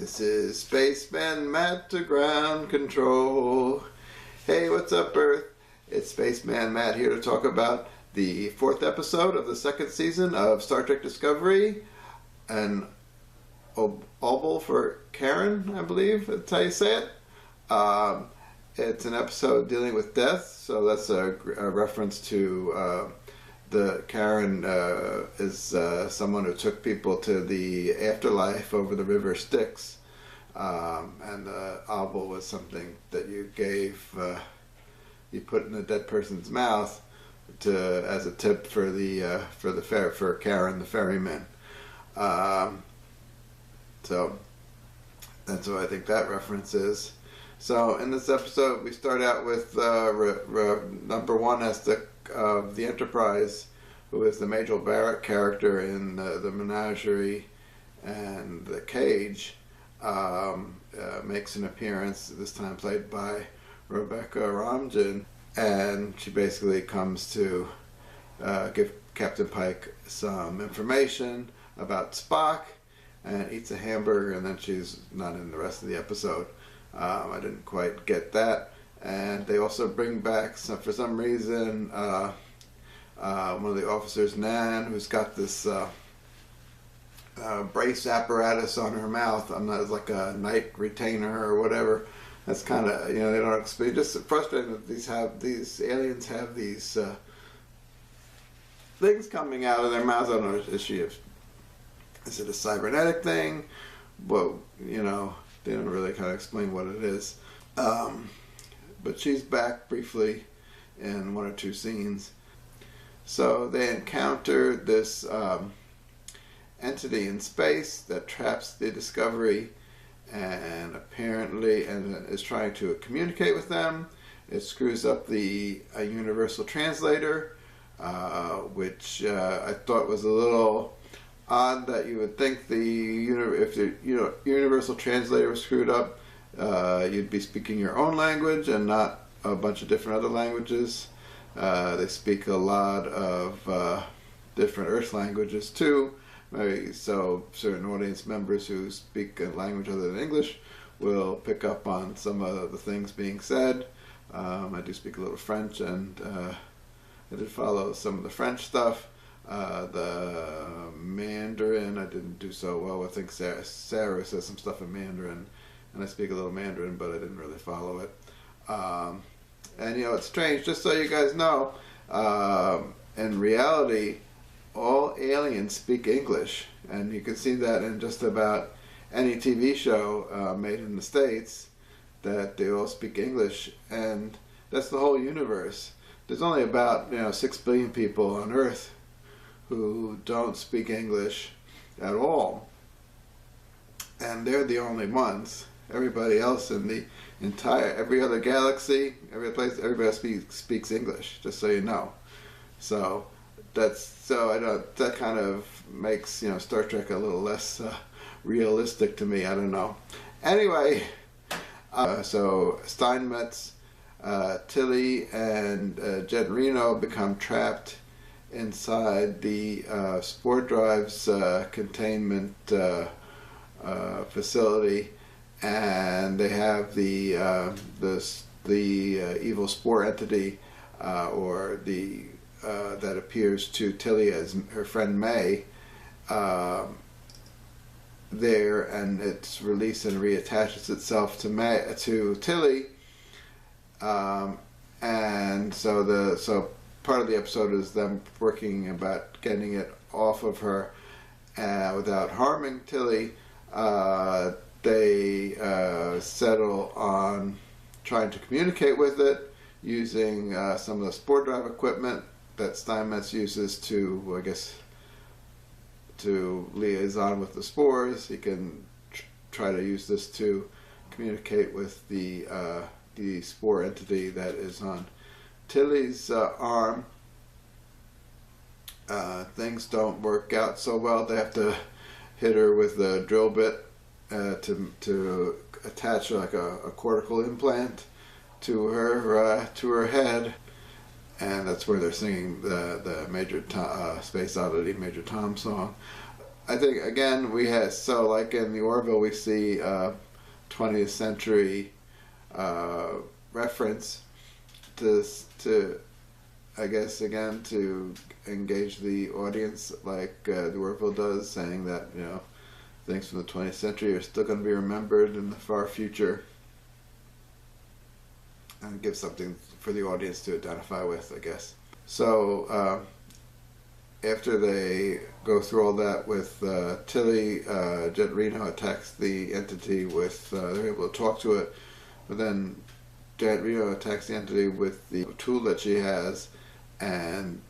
This is Spaceman Matt to ground control. Hey, what's up, Earth? It's Spaceman Matt here to talk about the 4th episode of the 2nd season of Star Trek Discovery, and Obol for Charon, I believe that's how you say it. It's an episode dealing with death, so that's a reference to the Charon is someone who took people to the afterlife over the river Styx, and Obul was something that you gave, you put in a dead person's mouth as a tip for for Charon the ferryman. So that's what I think that reference is. So in this episode, we start out with number one as the Enterprise, who is the Majel Barrett character in the Menagerie and the Cage, makes an appearance, this time played by Rebecca Ramjan, and she basically comes to give Captain Pike some information about Spock, and eats a hamburger, and then she's not in the rest of the episode. I didn't quite get that. And they also bring back, for some reason, one of the officers, Nan, who's got this brace apparatus on her mouth. It's like a night retainer or whatever. That's kind of, they don't explain. Just frustrating that these aliens have these things coming out of their mouths. I don't know, is it a cybernetic thing? Well, they don't really kind of explain what it is. But she's back briefly in one or two scenes. So they encounter this entity in space that traps the Discovery, and apparently is trying to communicate with them. It screws up the universal translator, which I thought was a little odd, that you would think if the universal translator was screwed up, you'd be speaking your own language and not a bunch of different other languages. They speak a lot of different Earth languages too. So certain audience members who speak a language other than English will pick up on some of the things being said. I do speak a little French, and I did follow some of the French stuff. The Mandarin, I didn't do so well. I think Sarah says some stuff in Mandarin, and I speak a little Mandarin, but I didn't really follow it. And it's strange, just so you guys know, in reality, all aliens speak English, and you can see that in just about any TV show made in the States, that they all speak English, and that's the whole universe. There's only about 6 billion people on Earth who don't speak English at all, and they're the only ones. Everybody else in the every other galaxy, every place, everybody else speaks English, just so you know. So that kind of makes Star Trek a little less realistic to me. I don't know. Anyway, so Steinmetz, Tilly, and Jed Reno become trapped inside the Spore Drive's containment facility, and they have the evil Spore entity, or the that appears to Tilly as her friend May, there, and it's released and reattaches itself to Tilly, and so part of the episode is them working about getting it off of her without harming Tilly. They settle on trying to communicate with it using some of the Spore Drive equipment that Steinmetz uses to, I guess, to liaison with the spores. He can try to use this to communicate with the spore entity that is on Tilly's arm. Things don't work out so well. They have to hit her with a drill bit to attach like a cortical implant to her head, and that's where they're singing the Major Space Oddity Major Tom song. I think again we had, so like in the Orville we see 20th century reference to I guess again to engage the audience like the Orville does, saying that, you know, things from the 20th century are still going to be remembered in the far future, and give something for the audience to identify with, I guess. So after they go through all that with Tilly, Jet Reno attacks the entity with, they're able to talk to it, but then Jet Reno attacks the entity with the tool that she has, and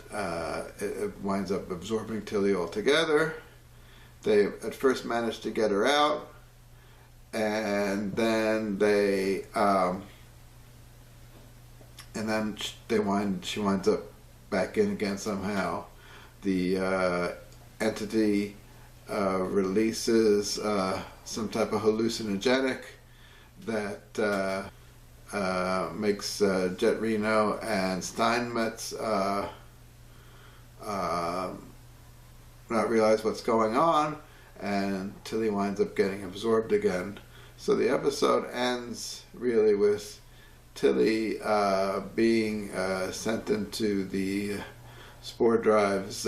it winds up absorbing Tilly altogether. They at first manage to get her out, and then she winds up back in again somehow. The entity releases some type of hallucinogenic that makes Jet Reno and Steinmetz not realize what's going on, and Tilly winds up getting absorbed again. So the episode ends really with Tilly being sent into the Spore Drive's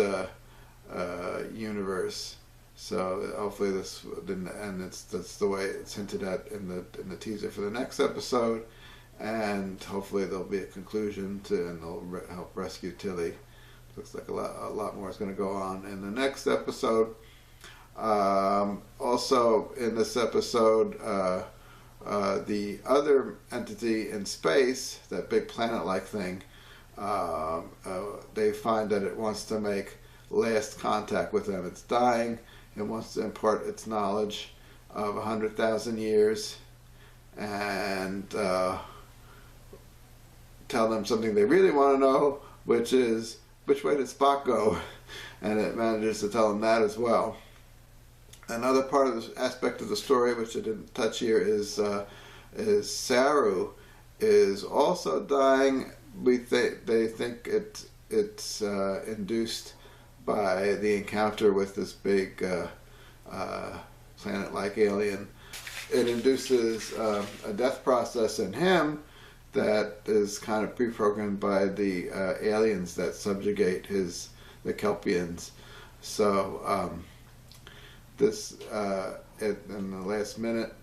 universe. So hopefully this didn't end. That's the way it's hinted at in the teaser for the next episode, and hopefully there'll be a conclusion and they'll help rescue Tilly. Looks like a lot more is going to go on in the next episode. Also in this episode, the other entity in space, that big planet-like thing, they find that it wants to make last contact with them. It's dying. It wants to impart its knowledge of 100,000 years and tell them something they really want to know, which is, which way did Spock go? And it manages to tell them that as well. Another part of this aspect of the story, which I didn't touch here, is Saru is also dying. They think it's induced by the encounter with this big planet-like alien. It induces a death process in him that is kind of pre-programmed by the aliens that subjugate the Kelpians. So in the last minute,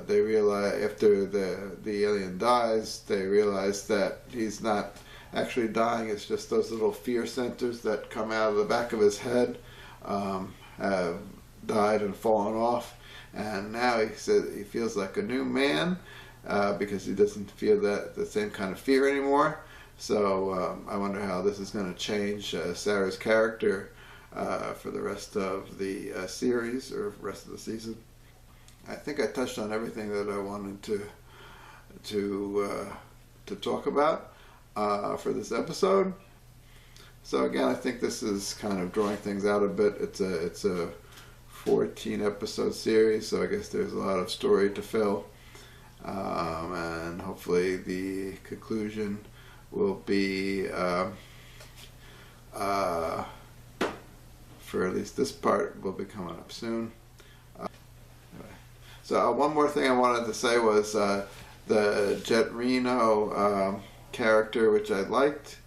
they realize, after the alien dies, they realize that he's not actually dying. It's just those little fear centers that come out of the back of his head have died and fallen off, and now he says he feels like a new man because he doesn't feel the same kind of fear anymore. So I wonder how this is going to change Sarah's character for the rest of the series or rest of the season. I think I touched on everything that I wanted to talk about for this episode. So again, I think this is kind of drawing things out a bit. It's a 14 episode series, so I guess there's a lot of story to fill, and hopefully the conclusion will be for at least this part will be coming up soon. So one more thing I wanted to say was the Jet Reno character, which I liked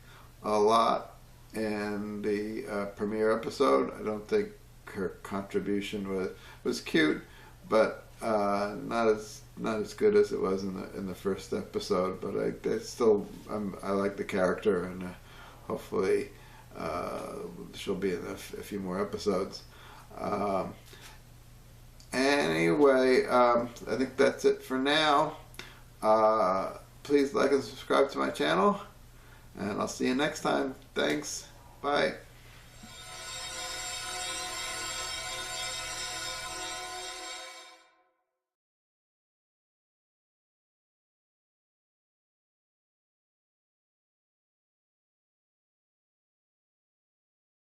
a lot in the premiere episode. I don't think her contribution was cute, but not as good as it was in the first episode. But I like the character, and hopefully she'll be in a few more episodes. Anyway, I think that's it for now. Please like and subscribe to my channel, and I'll see you next time. Thanks. Bye.